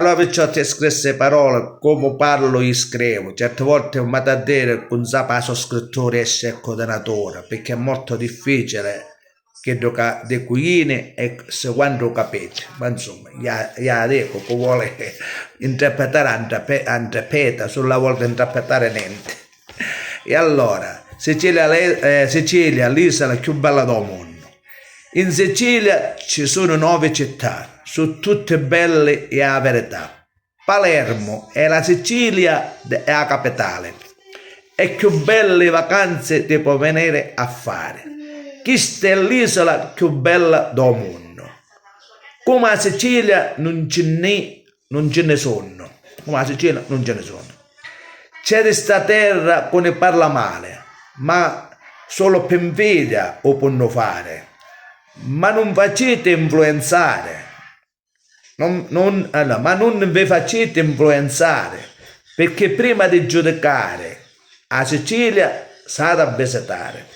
Allora perciò ti scrisse parole come parlo io scrivo, certe volte un matadere con zapato scritture esce il coordinatore, perché è molto difficile che de cucine e se quando capite, ma insomma, ya dico che vuole interpretare interpreta, sulla vuole interpretare niente. E allora, Sicilia, l'isola più bella del mondo. In Sicilia ci sono 9 città, sono tutte belle e a verità. Palermo è la Sicilia, è la capitale. E più belle vacanze ti puoi venire a fare. Questa è l'isola più bella del mondo. Come a Sicilia non ce ne sono. Come a Sicilia non ce ne sono. C'è questa terra che ne parla male, ma solo per invidia o possono fare. Ma non facete influenzare, ma non vi facete influenzare, perché prima di giudicare a Sicilia sa da visitare.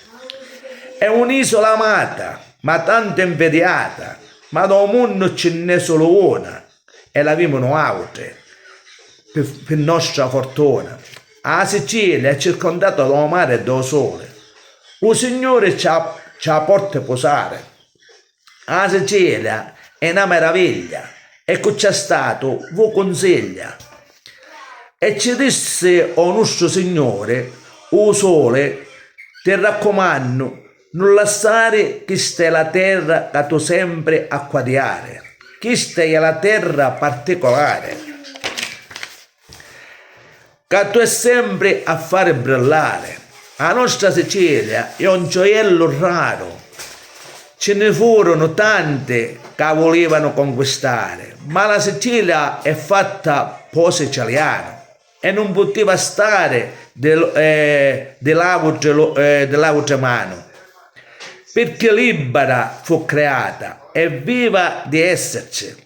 È un'isola amata, ma tanto invidiata, ma da un mondo ce n'è solo una, e la vivono altre, per nostra fortuna. La Sicilia è circondata da mare e da sole. Il Signore ci ha porta posare. La Sicilia è una meraviglia e che c'è stato vi consiglia. E ci disse o nostro Signore, o sole, ti raccomando, non lasciare questa è la terra che tu sempre acquadiare. Questa è la terra particolare, che tu è sempre a fare brillare. La nostra Sicilia è un gioiello raro. Ce ne furono tante che volevano conquistare, ma la Sicilia è fatta po' siciliano e non poteva stare dell'altra mano, perché libera fu creata e viva di esserci.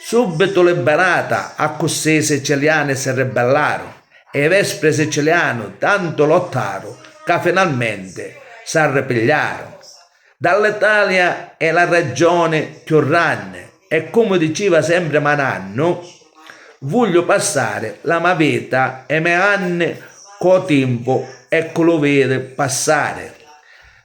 Subito liberata, a così i siciliani si ribellarono e i vespri siciliani tanto lottarono che finalmente si arrepigliarono. Dall'Italia è la regione più grande e come diceva sempre Mananno, voglio passare la mia vita e me anni co tempo e che lo vede passare,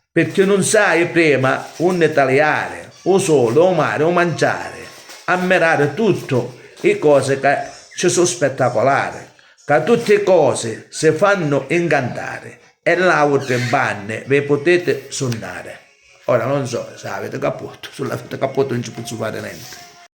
perché non sai prima un italiano, o sole, o mare, o mangiare, ammirare tutto le cose che ci sono spettacolari, che tutte le cose si fanno incantare e l'altre banne vi potete suonare. Ora non so se avete capito, sull'avete capito non ci posso fare niente.